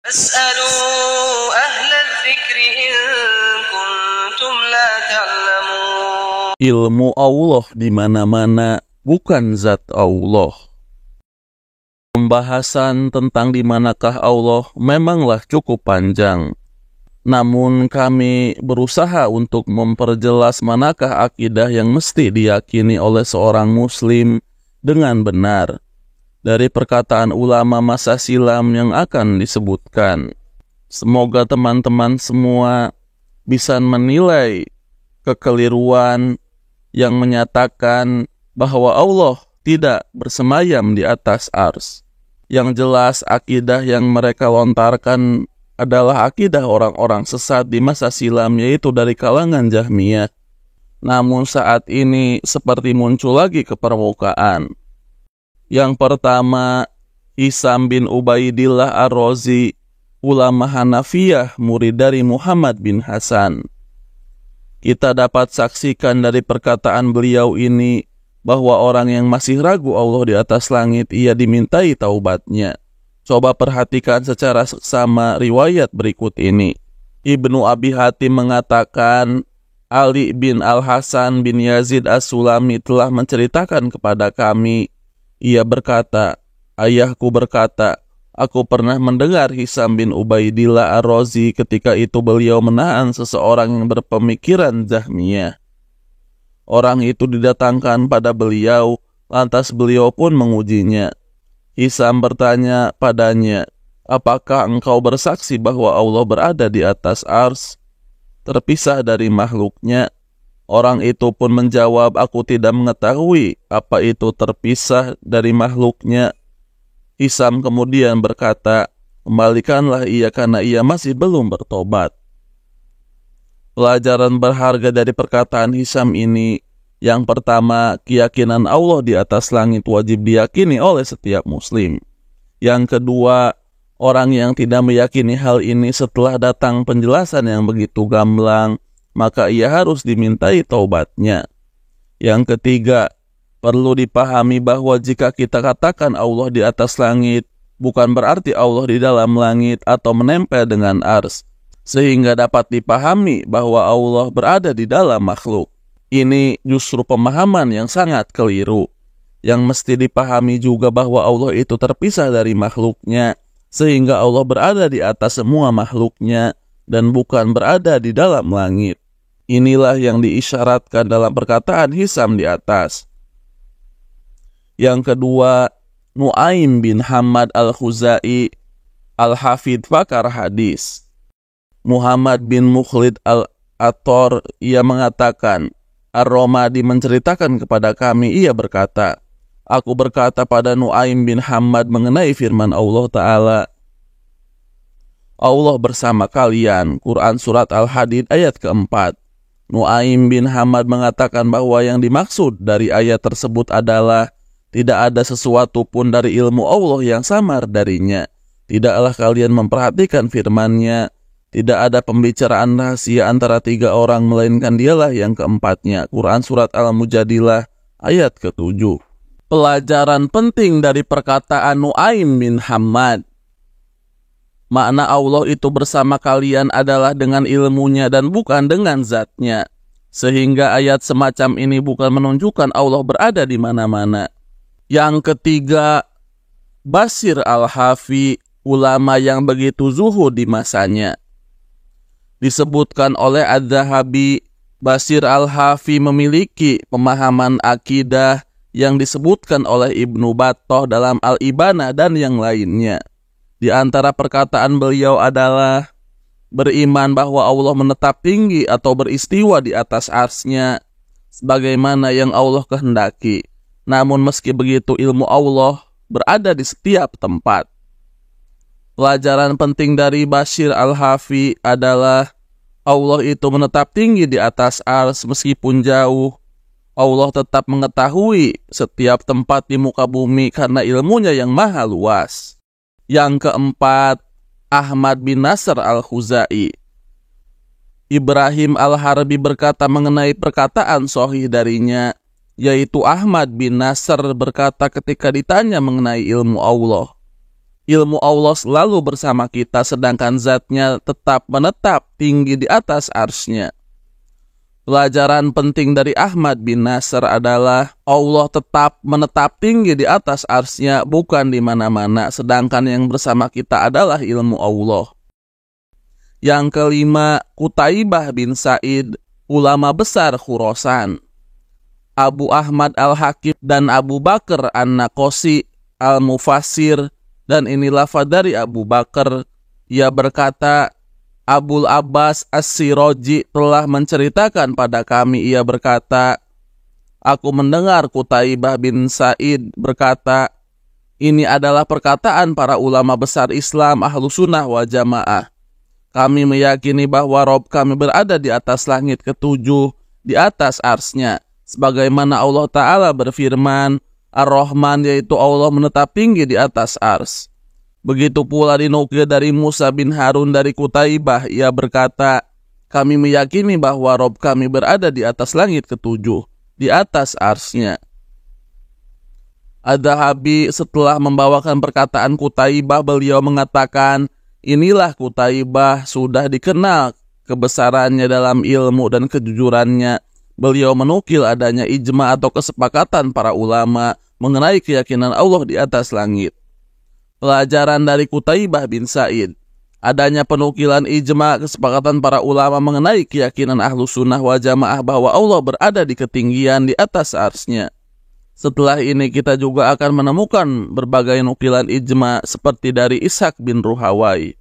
فاسألوا أهل الذكر إن كنتم لا تعلمون. Ilmu Allah di mana-mana, bukan zat Allah. Pembahasan tentang di manakah Allah memanglah cukup panjang. Namun kami berusaha untuk memperjelas manakah akidah yang mesti diyakini oleh seorang muslim dengan benar dari perkataan ulama masa silam yang akan disebutkan. Semoga teman-teman semua bisa menilai kekeliruan yang menyatakan bahwa Allah tidak bersemayam di atas ars. Yang jelas akidah yang mereka lontarkan adalah akidah orang-orang sesat di masa silam, yaitu dari kalangan Jahmiyah. Namun saat ini seperti muncul lagi ke permukaan. Yang pertama, Hisam bin Ubaidillah Ar-Razi, ulama Hanafiyah, murid dari Muhammad bin Hasan. Kita dapat saksikan dari perkataan beliau ini bahwa orang yang masih ragu Allah di atas langit, ia dimintai taubatnya. Coba perhatikan secara seksama riwayat berikut ini. Ibnu Abi Hatim mengatakan, Ali bin Al-Hasan bin Yazid As-Sulami telah menceritakan kepada kami. Ia berkata, ayahku berkata, aku pernah mendengar Hisam bin Ubaidillah Ar-Razi ketika itu beliau menahan seseorang yang berpemikiran Jahmiyah. Orang itu didatangkan pada beliau, lantas beliau pun mengujinya. Hisam bertanya padanya, apakah engkau bersaksi bahwa Allah berada di atas ars, terpisah dari makhluknya? Orang itu pun menjawab, aku tidak mengetahui apa itu terpisah dari makhluknya. Hisam kemudian berkata, kembalikanlah ia karena ia masih belum bertobat. Pelajaran berharga dari perkataan Hisam ini, yang pertama, keyakinan Allah di atas langit wajib diyakini oleh setiap muslim. Yang kedua, orang yang tidak meyakini hal ini setelah datang penjelasan yang begitu gamblang, maka ia harus dimintai taubatnya. Yang ketiga, perlu dipahami bahwa jika kita katakan Allah di atas langit, bukan berarti Allah di dalam langit atau menempel dengan ars, sehingga dapat dipahami bahwa Allah berada di dalam makhluk. Ini justru pemahaman yang sangat keliru. Yang mesti dipahami juga bahwa Allah itu terpisah dari makhluknya, sehingga Allah berada di atas semua makhluknya, dan bukan berada di dalam langit. Inilah yang diisyaratkan dalam perkataan Hisam di atas. Yang kedua, Nu'aim bin Hamad Al-Khuzai, Al-Hafidh pakar hadis. Muhammad bin Mukhlid Al-Attar, ia mengatakan, Ar-Romadi menceritakan kepada kami, ia berkata, aku berkata pada Nu'aim bin Hamad mengenai firman Allah Ta'ala, Allah bersama kalian, Quran Surat Al-Hadid ayat keempat. Nu'aim bin Hamad mengatakan bahwa yang dimaksud dari ayat tersebut adalah tidak ada sesuatu pun dari ilmu Allah yang samar darinya. Tidaklah kalian memperhatikan firman-Nya, tidak ada pembicaraan rahasia antara tiga orang melainkan dialah yang keempatnya. Quran Surat Al-Mujadilah ayat ke-7. Pelajaran penting dari perkataan Nu'aim bin Hamad, makna Allah itu bersama kalian adalah dengan ilmunya dan bukan dengan zatnya. Sehingga ayat semacam ini bukan menunjukkan Allah berada di mana-mana. Yang ketiga, Bashir Al-Hafi, ulama yang begitu zuhud di masanya. Disebutkan oleh Adz-Dzahabi, Bashir Al-Hafi memiliki pemahaman akidah yang disebutkan oleh Ibnu Battah dalam Al-Ibanah dan yang lainnya. Di antara perkataan beliau adalah beriman bahwa Allah menetap tinggi atau beristiwa di atas arsy-Nya sebagaimana yang Allah kehendaki. Namun meski begitu ilmu Allah berada di setiap tempat. Pelajaran penting dari Bashir Al-Hafi adalah Allah itu menetap tinggi di atas ars meskipun jauh. Allah tetap mengetahui setiap tempat di muka bumi karena ilmunya yang maha luas. Yang keempat, Ahmad bin Nasr Al-Khuzai. Ibrahim Al-Harbi berkata mengenai perkataan sahih darinya, yaitu Ahmad bin Nasr berkata ketika ditanya mengenai ilmu Allah, ilmu Allah selalu bersama kita, sedangkan zatnya tetap menetap tinggi di atas arsy-Nya. Pelajaran penting dari Ahmad bin Nasr adalah Allah tetap menetap tinggi di atas arsy-Nya, bukan di mana-mana, sedangkan yang bersama kita adalah ilmu Allah. Yang kelima, Qutaibah bin Sa'id, ulama besar Khurasan. Abu Ahmad al-Hakim dan Abu Bakar an-Naqosi al-Mufassir, dan ini lafaz dari Abu Bakar. Ia berkata, Abul Abbas As-Siraji telah menceritakan pada kami, ia berkata, aku mendengar Qutaibah bin Sa'id berkata, ini adalah perkataan para ulama besar Islam Ahlus Sunnah wal Jamaah. Kami meyakini bahwa Rob kami berada di atas langit ketujuh, di atas arsy-Nya, sebagaimana Allah Ta'ala berfirman, Ar-Rahman, yaitu Allah menetap tinggi di atas ars. Begitu pula dinukil dari Musa bin Harun dari Qutaibah, ia berkata, kami meyakini bahwa Rob kami berada di atas langit ketujuh, di atas arsy-Nya. Ad-Dhahabi setelah membawakan perkataan Qutaibah, beliau mengatakan, inilah Qutaibah sudah dikenal kebesarannya dalam ilmu dan kejujurannya. Beliau menukil adanya ijma atau kesepakatan para ulama mengenai keyakinan Allah di atas langit. Pelajaran dari Qutaibah bin Sa'id, adanya penukilan ijma kesepakatan para ulama mengenai keyakinan Ahlus Sunnah wal Jamaah bahwa Allah berada di ketinggian di atas arsy-Nya. Setelah ini kita juga akan menemukan berbagai nukilan ijma seperti dari Ishaq bin Ruhawai.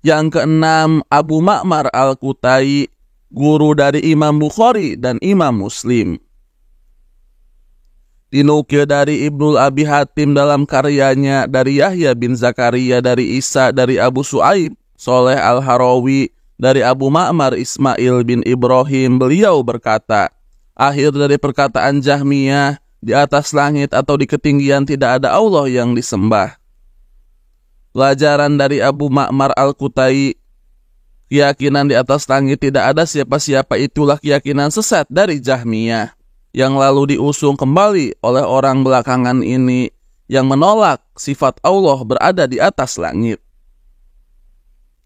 Yang keenam, Abu Ma'mar al-Kutai, guru dari Imam Bukhari dan Imam Muslim. Dinukil dari Ibnul Abi Hatim dalam karyanya dari Yahya bin Zakaria dari Isa dari Abu Su'aib Soleh al-Harawi dari Abu Ma'mar Ismail bin Ibrahim, beliau berkata, akhir dari perkataan Jahmiyah, di atas langit atau di ketinggian tidak ada Allah yang disembah. Pelajaran dari Abu Ma'mar al-Kutai, keyakinan di atas langit tidak ada siapa-siapa itulah keyakinan sesat dari Jahmiyah, yang lalu diusung kembali oleh orang belakangan ini yang menolak sifat Allah berada di atas langit.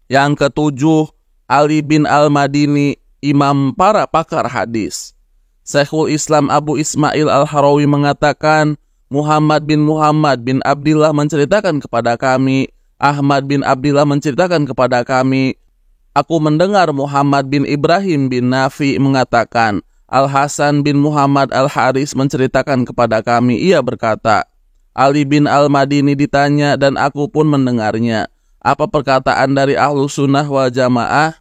Yang ketujuh, Ali bin al-Madini, imam para pakar hadis. Syekhul Islam Abu Ismail al-Harawi mengatakan, Muhammad bin Abdillah menceritakan kepada kami, Ahmad bin Abdillah menceritakan kepada kami, aku mendengar Muhammad bin Ibrahim bin Nafi mengatakan, Al-Hasan bin Muhammad al-Haris menceritakan kepada kami, ia berkata, Ali bin al-Madini ditanya dan aku pun mendengarnya, apa perkataan dari Ahlus Sunnah wal Jamaah?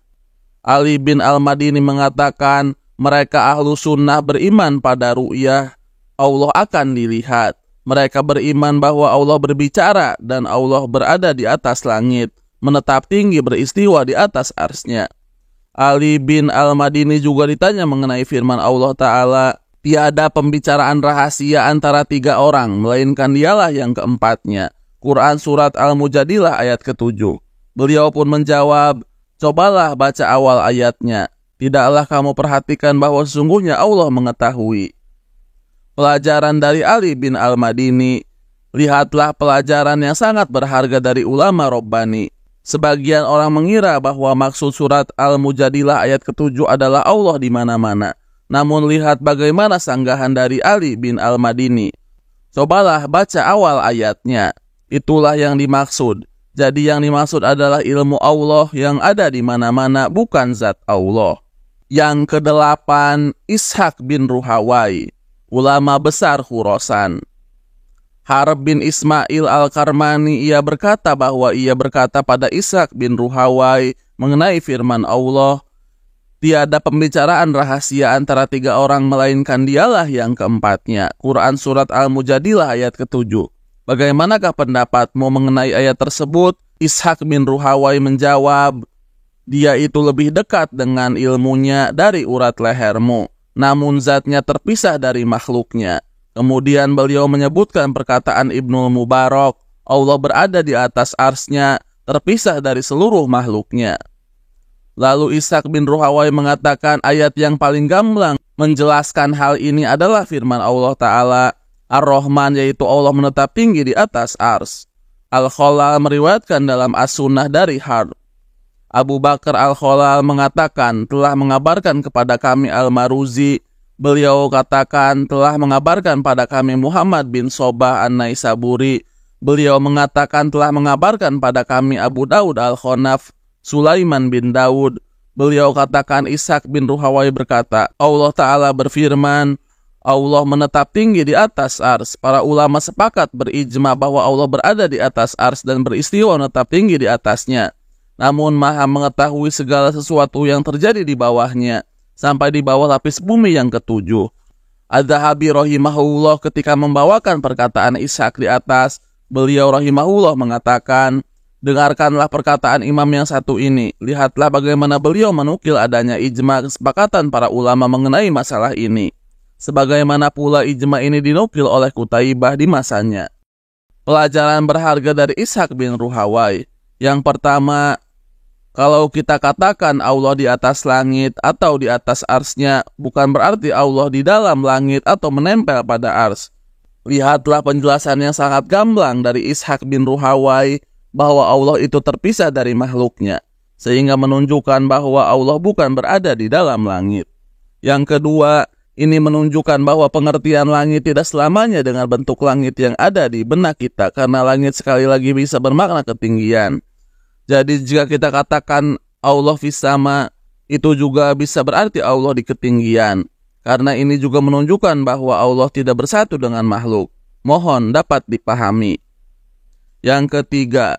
Ali bin al-Madini mengatakan, mereka Ahlus Sunnah beriman pada ru'yah, Allah akan dilihat. Mereka beriman bahwa Allah berbicara dan Allah berada di atas langit, menetap tinggi beristiwa di atas arsy-Nya. Ali bin al-Madini juga ditanya mengenai firman Allah Ta'ala, tiada pembicaraan rahasia antara tiga orang, melainkan dialah yang keempatnya. Quran Surat Al-Mujadilah ayat ke-7. Beliau pun menjawab, cobalah baca awal ayatnya. Tidaklah kamu perhatikan bahwa sesungguhnya Allah mengetahui. Pelajaran dari Ali bin al-Madini, lihatlah pelajaran yang sangat berharga dari ulama Rabbani. Sebagian orang mengira bahwa maksud surat Al-Mujadilah ayat ke-7 adalah Allah di mana-mana. Namun lihat bagaimana sanggahan dari Ali bin al-Madini. Cobalah baca awal ayatnya. Itulah yang dimaksud. Jadi yang dimaksud adalah ilmu Allah yang ada di mana-mana, bukan zat Allah. Yang kedelapan, Ishaq bin Ruhawai, ulama besar Khurasan. Harb bin Ismail al-Karmani, ia berkata bahwa ia berkata pada Ishaq bin Ruhawai mengenai firman Allah, tiada pembicaraan rahasia antara tiga orang melainkan dialah yang keempatnya. Quran Surat Al-Mujadilah ayat ke-7. Bagaimanakah pendapatmu mengenai ayat tersebut? Ishaq bin Ruhawai menjawab, dia itu lebih dekat dengan ilmunya dari urat lehermu, namun zatnya terpisah dari makhluknya. Kemudian beliau menyebutkan perkataan Ibnul Mubarak, Allah berada di atas arsy-Nya, terpisah dari seluruh makhluknya. Lalu Ishaq bin Ruhawai mengatakan ayat yang paling gamblang menjelaskan hal ini adalah firman Allah Ta'ala, Ar-Rahman, yaitu Allah menetap tinggi di atas ars. Al-Khalal meriwayatkan dalam As-Sunnah dari Harb. Abu Bakar Al-Khalal mengatakan telah mengabarkan kepada kami Al-Maruzi. Beliau katakan telah mengabarkan pada kami Muhammad bin Sobah An-Naisaburi. Beliau mengatakan telah mengabarkan pada kami Abu Daud Al-Khonaf, Sulaiman bin Daud. Beliau katakan Ishaq bin Ruhawai berkata, Allah Ta'ala berfirman, Allah menetap tinggi di atas ars. Para ulama sepakat berijma bahwa Allah berada di atas ars dan beristiwa menetap tinggi di atasnya. Namun Maha mengetahui segala sesuatu yang terjadi di bawahnya, sampai di bawah lapis bumi yang ketujuh. Az-Zahabi rahimahullah ketika membawakan perkataan Ishaq di atas, beliau rahimahullah mengatakan, dengarkanlah perkataan imam yang satu ini. Lihatlah bagaimana beliau menukil adanya ijma kesepakatan para ulama mengenai masalah ini. Sebagaimana pula ijma ini dinukil oleh Qutaibah di masanya. Pelajaran berharga dari Ishaq bin Ruhawai. Yang pertama, kalau kita katakan Allah di atas langit atau di atas arsnya, bukan berarti Allah di dalam langit atau menempel pada ars. Lihatlah penjelasan yang sangat gamblang dari Ishaq bin Ruhawai bahwa Allah itu terpisah dari makhluknya, sehingga menunjukkan bahwa Allah bukan berada di dalam langit. Yang kedua, ini menunjukkan bahwa pengertian langit tidak selamanya dengan bentuk langit yang ada di benak kita, karena langit sekali lagi bisa bermakna ketinggian. Jadi jika kita katakan Allah fis sama, itu juga bisa berarti Allah di ketinggian. Karena ini juga menunjukkan bahwa Allah tidak bersatu dengan makhluk. Mohon dapat dipahami. Yang ketiga,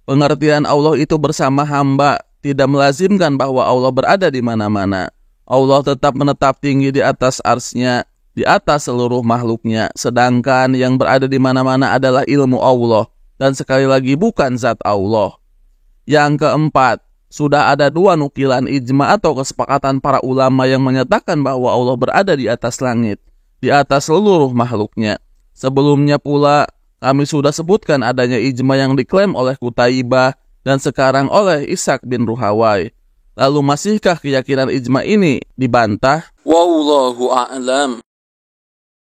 pengertian Allah itu bersama hamba tidak melazimkan bahwa Allah berada di mana-mana. Allah tetap menetap tinggi di atas arsnya, di atas seluruh makhluknya. Sedangkan yang berada di mana-mana adalah ilmu Allah. Dan sekali lagi bukan zat Allah. Yang keempat, sudah ada dua nukilan ijma atau kesepakatan para ulama yang menyatakan bahwa Allah berada di atas langit, di atas seluruh makhluknya. Sebelumnya pula, kami sudah sebutkan adanya ijma yang diklaim oleh Qutaibah dan sekarang oleh Ishaq bin Ruhawai. Lalu masihkah keyakinan ijma ini dibantah? Wallahu a'lam.